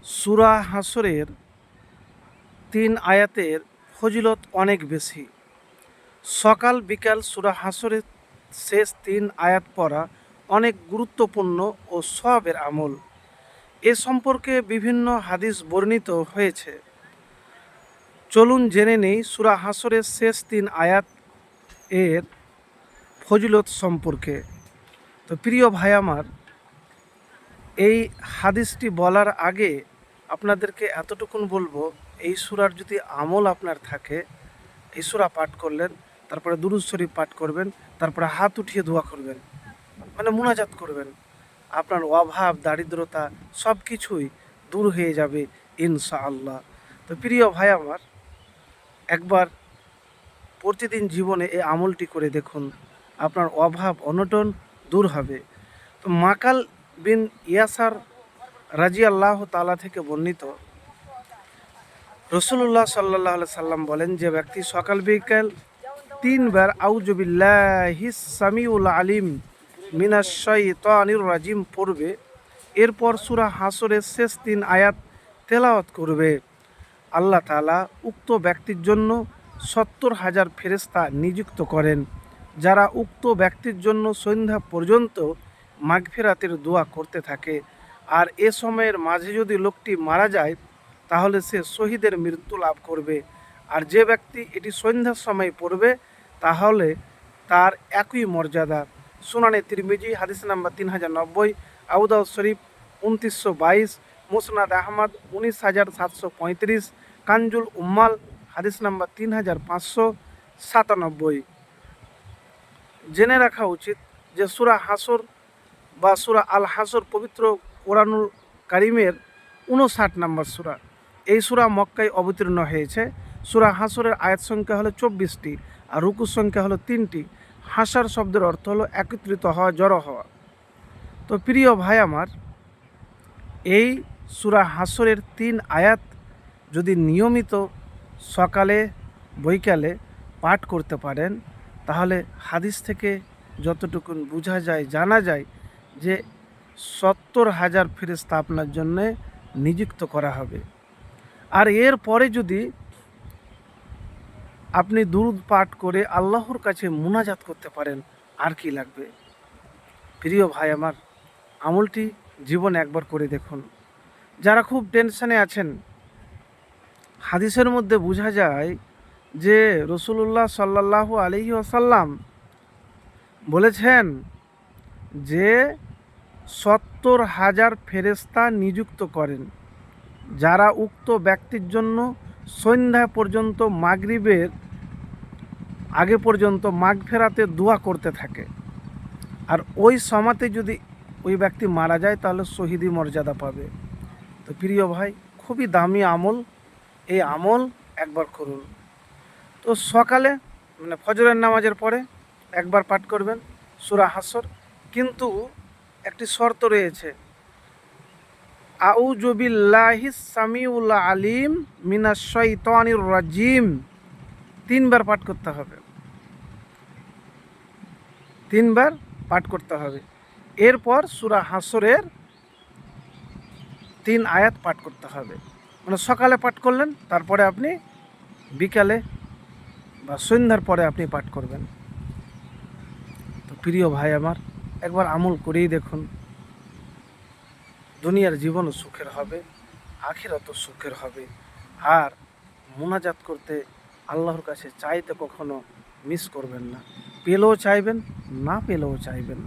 সূরা হাসরের 3 আয়াতের ফজিলত অনেক বেশি। সকাল বিকাল সূরা হাসরের শেষ 3 আয়াত পড়া অনেক গুরুত্বপূর্ণ ও সওয়াবের আমল। এ সম্পর্কে বিভিন্ন হাদিস বর্ণিত হয়েছে। চলুন জেনে নেই সূরা হাসরের শেষ 3 আয়াত এর ফজিলত সম্পর্কে। তো প্রিয় ভাই আমার, এই হাদিসটি বলার আগে আপনাদেরকে এতটুকুন বলবো, এই সূরার যদি আমল আপনার থাকে, এই সূরা পাঠ করলেন, তারপরে দুরূদ শরীফ পাঠ করবেন, তারপরে হাত উঠিয়ে দোয়া করবেন, মানে মুনাজাত করবেন, আপনার অভাব দারিদ্রতা সব কিছুই দূর হয়ে যাবে ইনশাআল্লাহ। তো প্রিয় ভাই আমার, একবার প্রতিদিন জীবনে এই আমলটি করে দেখুন, আপনার অভাব অনটন দূর হবে। তো মাকাল বিন ইয়াসার রাদিয়াল্লাহু তাআলা থেকে বর্ণিত, রাসূলুল্লাহ সাল্লাল্লাহু আলাইহি সাল্লাম বলেন, যে ব্যক্তি সকাল বিকাল 3 বার আউযু বিল্লাহিস সামিউল আলিম মিনাশ শাইতানির রাজিম পড়বে, এরপর সূরা হাসরের শেষ 3 আয়াত তেলাওয়াত করবে, আল্লাহ তাআলা উক্ত ব্যক্তির জন্য 70,000 ফেরেশতা নিযুক্ত করেন, যারা উক্ত ব্যক্তির জন্য সন্ধ্যা পর্যন্ত মাগফিরাতের দোয়া করতে থাকে। আর এ সময়ের মাঝে যদি লোকটি মারা যায়, তাহলে সে শহীদের মৃত্যু লাভ করবে। আর যে ব্যক্তি এটি সন্ধ্যার সময় পড়বে, তাহলে তার একই মর্যাদা। সুনানে তিরমিজি হাদিস নাম্বার 3090, আবু দাউদ শরীফ 2922, মুসনাদ আহমদ 19735, কানজুল উম্মাল হাদিস নাম্বার 3597। জেনে রাখা উচিত যে সূরা হাসর বা সূরা আল হাসর পবিত্র কোরআনুল কারিমের 59 নম্বর সূরা। এই সূরা মক্কায় অবতীর্ণ হয়েছে। সূরা হাসরের আয়াত সংখ্যা হলো 24টি, আর রুকুর সংখ্যা হলো 3টি। হাসার শব্দের অর্থ হলো একত্রিত হওয়া, জড়ো হওয়া। তো প্রিয় ভাই আমার, এই সূরা হাসরের 3 আয়াত যদি নিয়মিত সকালে বৈকালে পাঠ করতে পারেন, তাহলে হাদিস থেকে যতটুকুন বোঝা যায়, জানা যায় যে 70,000 ফেরেশতা আপনার জন্য নিযুক্ত করা হবে। আর এর পরে যদি আপনি দুরূদ পাঠ করে আল্লাহর কাছে মুনাজাত করতে পারেন, আর কি লাগবে? প্রিয় ভাই আমার, আমলটি জীবনে একবার করে দেখুন। যারা খুব টেনশনে আছেন, হাদিসের মধ্যে বোঝা যায় যে রাসূলুল্লাহ সাল্লাল্লাহু আলাইহি ওয়াসাল্লাম বলেছেন যে 70,000 ফেরেশতা নিযুক্ত করেন, যারা উক্ত ব্যক্তির জন্য সন্ধ্যা পর্যন্ত মাগরিবের আগে পর্যন্ত মাগফিরাতের দোয়া করতে থাকে। আর ওই সময়তে যদি ওই ব্যক্তি মারা যায়, তাহলে শহীদি মর্যাদা পাবে। তো প্রিয় ভাই, খুবই দামি আমল, এই আমল একবার করুন। তো সকালে মানে ফজরের নামাজের পরে একবার পাঠ করবেন সূরা হাসর, কিন্তু একটি শর্ত রয়েছে, আউযু বিল্লাহিস সামিউল আলিম মিনাশ শাইতানির রাজিম 3 বার পাঠ করতে হবে। 3 বার পাঠ করতে হবে। এরপর সূরা হাসরের 3 আয়াত পাঠ করতে হবে। মানে সকালে পাঠ করলেন, তারপরে আপনি বিকালে বা সন্ধ্যার পরে আপনি পাঠ করবেন। তো প্রিয় ভাই আমার, একবার আমল করেই দেখুন। দুনিয়ার জীবনও সুখের হবে, আখিরাতও সুখের হবে। আর মুনাজাত করতে, আল্লাহর কাছে চাইতে কখনো মিস করবেন না। পেলেও চাইবেন, না পেলেও চাইবেন।